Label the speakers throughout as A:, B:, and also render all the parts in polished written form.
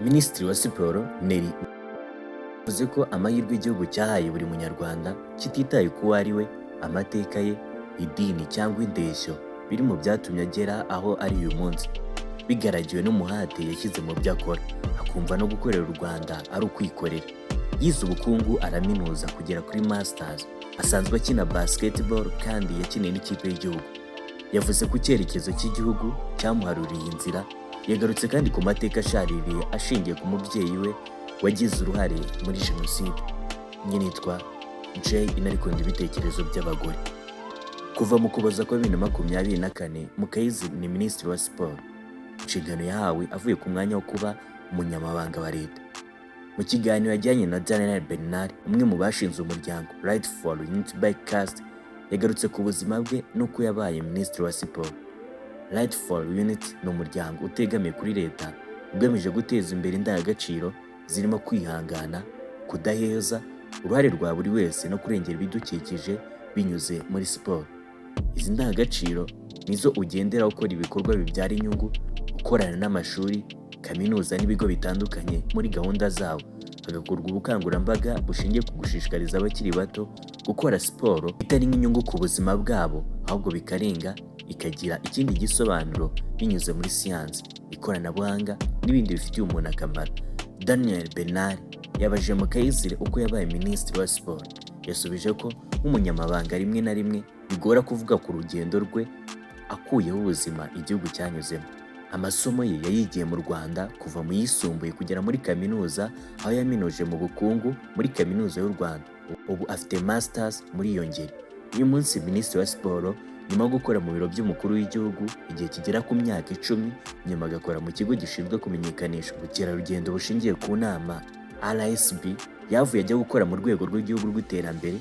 A: Minisitiri wa Siporo Nelly yavuze ko amahirwe igihugu cyahaye buri munyarwanda kititaye ku uwo ari we, amateka ye, idini cyangwa indeshyo biri mu byatumye agera aho ari uyu munsi, bigaragiwe n'umuhate yashyize mu byo akora, akumva no gukorera u Rwanda ari ukwikorera. Yize ubukungu araminuza kugera kuri masters, asanzwe akina basketball kandi yakiniye n'ikipe y'igihugu. Yavuze ku cyerekezo cy'igihugu cyamuharuriye inzira, yagarutse kandi ku mateka ashaririye ashingiye ku mubyeyi we wagize uruhare muri Genocide, nyine yitwa ariko ibitekerezo by'abagore. Kuva mu Ukuboza kwa 2024, Mukazayire ni Minisitiri wa Siporo, inshingano yahawe avuye ku mwanya wo kuba umunyamabanga wa leta. Mu kiganiro yajyanye na Nelly Mukazayire, umwe mu bashinze umuryango Right for Unity Bycast, yagarutse ku buzima bwe n'uko yabaye Minisitiri wa Siporo. Right for Unity ni umuryango utegamiye kuri leta ugamije guteza imbere indangagaciro zirimo kwihangana, kudaheza, uruhare rwa buri wese no kurengera ibidukikije binyuze muri siporo. Izi ndangagaciro nizo ugendera ukora ibikorwa bibyara inyungu, ukorana n'amashuri, kaminuza n'ibigo bitandukanye muri gahunda zabo, hagakorwa ubukangurambaga bushingiye ku gushishikariza abakiri bato gukora siporo itari nk'inyungu ku buzima bwabo, ahubwo bikarenga ikagira ikindi gisobanuro binyuze muri siyansi, ikoranabuhanga n'ibindi bifitiye umuntu akamaro. Nelly Mukazayire yabajije Mukazayire uko yabaye Minisitiri wa Siporo. Yasubije ko nk'umunyamabanga rimwe na rimwe bigora kuvuga ku rugendo rwe akuyeho ubuzima igihugu cyanyuzemo. Amasomo ye yayigiye mu Rwanda kuva mu yisumbuye kugera muri kaminuza, aho yaminuje mu bukungu muri Kaminuza y'u Rwanda. Ubu afite masters muri iyo ngeri. Uyu munsi Minisitiri wa Siporo nyuma yo gukora mu biro by'umukuru w'igihugu igihe kigera ku myaka 10, nyuma agakora mu kigo gishinzwe kumenyekanisha ubukerarugendo bushingiye ku nama RSB, yavuye ajya gukora mu rwego rw'igihugu rw'iterambere.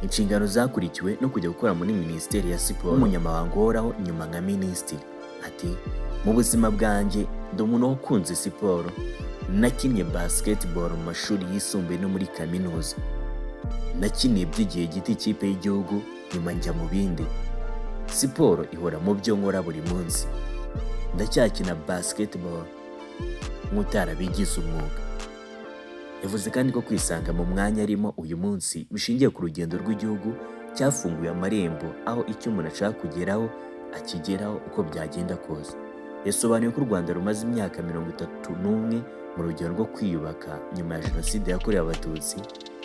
A: Inshingano zakurikiwe no kujya gukora muri Minisiteri ya Siporo umunyamabanga uhoraho nyuma nka minisitiri. Ati, mu buzima bwanjye ndi umuntu wakunze siporo, nakinnye basketball mu mashuri yisumbuye no muri kaminuza, nakiniye by'igihe gito ikipe y'igihugu, nyuma njya mu bindi. Siporo ihora mu byo nkora buri munsi, ndacyakina basketball nk'utarabigize umwuga. Yavuze kandi ko kwisanga mu mwanya arimo uyu munsi bishingiye ku rugendo rw'igihugu cyafunguye amarembo, aho icyo umuntu ashaka kugeraho akigeraho uko byagenda kose. Yasobanuye ko u Rwanda rumaze imyaka 31 mu rugendo rwo kwiyubaka nyuma ya Genocide yakorewe Abatutsi,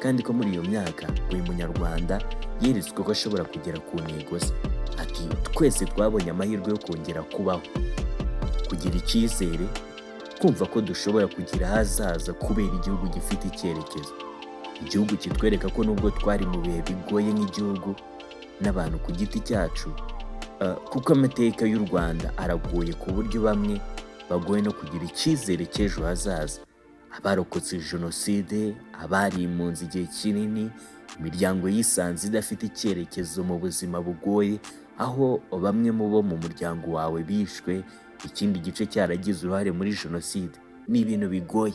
A: kandi ko muri iyo myaka buri munyarwanda yeretswe ko ashobora kugera ku ntego ze. Ati, twese twabonye amahirwe yo kongera kubaho, kugira icyizere, kumva ko dushobora kugira ahazaza kubera igihugu gifite icyerekezo, igihugu kitwereka ko nubwo twari mu bihe bigoye nk'igihugu n'abantu ku giti cyacu, kuko amateka y'u Rwanda aragoye ku buryo bamwe bagoye no kugira icyizere cy'ejo hazaza. Abarokotse Genocide, abari impunzi igihe kinini, imiryango yisanze idafite icyerekezo mu buzima bugoye, aho bamwe mu bo mu muryango wawe bishwe, ikindi gice cyaragize uruhare muri Genocide. Ni ibintu bigoye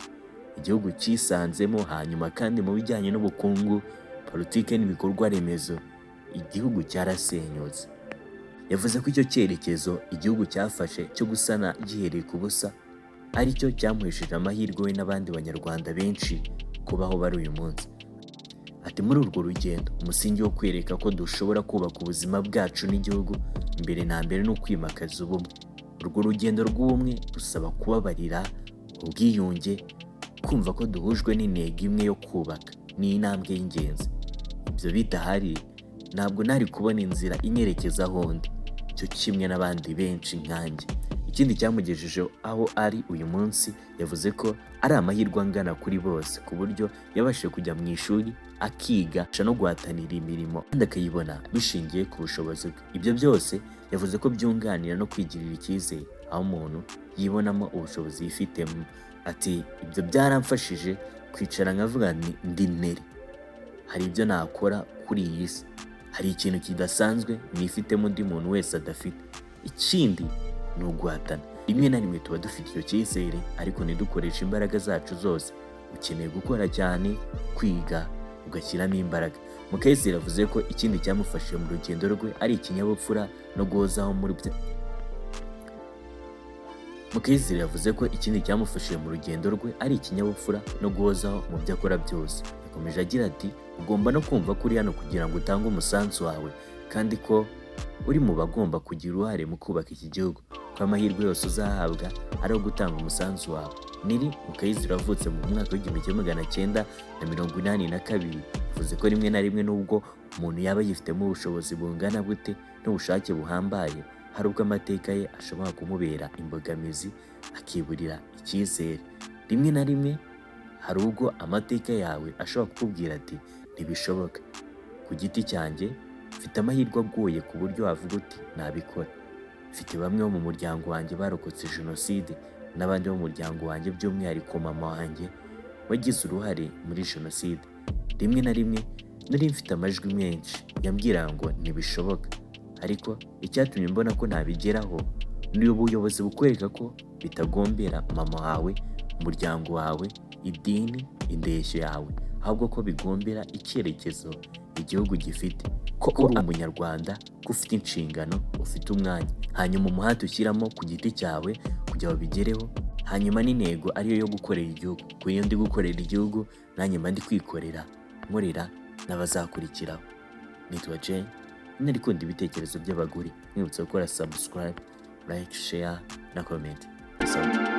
A: igihugu cyisanzemo. Hanyuma kandi mu bijyanye n'ubukungu, politike n'ibikorwa remezo, igihugu cyarasenyutse. Yavuze ko icyo cyerekezo igihugu cyafashe cyo gusana gihereye ku busa aricyo cyamuhesheje amahirwe we n'abandi banyarwanda benshi kubaho bari uyu munsi. Ati, muri urwo rugendo umusingi wo kwereka ko dushobora kubaka ubuzima bwacu n'igihugu mbere na mbere no kwimakaza ubumwe. Urwo rugendo rw'ubumwe rusaba kubabarira, ubwiyunge, kumva ko duhujwe n'intego imwe yo kubaka. Ni intambwe y'ingenzi. Ibyo bitahari ntabwo nari kubona inzira inyerekeza aho ndi, cyo kimwe n'abandi benshi nkanjye. Ikindi cyamugejeje aho ari uyu munsi, yavuze ko ari amahirwe angana kuri bose, ku buryo yabashije kujya mu ishuri akiga no guhatanira imirimo kandi akayibona bishingiye ku bushobozi bwe. Ibyo byose yavuze ko byunganira no kwigirira icyizere, aho umuntu yibonamo ubushobozi yifitemo. Ati, ibyo byaramfashije kwicara nkavuga ndi Nelly, hari ibyo nakora kuri iyi si, hari ikintu kidasanzwe nifitemo undi muntu wese adafite. Ikindi ni uguhatana. Rimwe na rimwe tuba dufite icyo cyizere ariko ntidukoreshe imbaraga zacu zose. Ukeneye gukora cyane, kwiga, ugashyiramo imbaraga. Mukazayire yavuze ko ikindi cyamufashije mu rugendo rwe ari ikinyabupfura no guhozaho muri Mukazayire yavuze ko ikindi cyamufashije mu rugendo rwe ari ikinyabupfura no guhozaho mu byo akora byose. Yakomeje agira ati ugomba no kumva ko uri hano kugira ngo utange umusanzu wawe kandi ko uri mu bagomba kugira uruhare mu kubaka iki gihugu, ko amahirwe yose uzahabwa ari ayo gutanga umusanzu wawe. Nelly Mukazayire wavutse mu mwaka w'igihumbi kimwe magana cyenda na mirongo inani na kabiri yavuze ko rimwe na rimwe nubwo umuntu yaba yifitemo ubushobozi bungana bute n'ubushake buhambaye, hari ubwo amateka ye ashobora kumubera imbogamizi akiburira icyizere. Rimwe na rimwe hari ubwo amateka yawe ashobora kukubwira ati ntibishoboka. Ku giti cyanjye mfite amahirwe agoye ku buryo wavuga uti nabikora. Mfite bamwe bo mu muryango wanjye barokotse Genocide n'abandi bo mu muryango wanjye by'umwihariko mama wanjye wagize uruhare muri Genocide. Rimwe na rimwe nari mfite amajwi menshi yambwira ngo ntibishoboka, ariko icyatumye mbona ko ntabigeraho ni ubuyobozi bukwereka ko bitagombera mama wawe, umuryango wawe, idini, indeshyo yawe, ahubwo ko bigombera icyerekezo igihugu gifite, ko uri umunyarwanda, ko ufite inshingano, ufite umwanya, hanyuma umuhate ushyiramo ku giti cyawe kugira ngo bigereho, hanyuma n'intego ariyo yo gukorera igihugu. Ku iyo ndi gukorera igihugu nanjye mba ndi kwikorera nkorera n'abazakurikiraho. Nitwa Jay, nari kunda ibitekerezo by'abagore, mwibutsa gukora subscribe, like, share na comment. Peace out.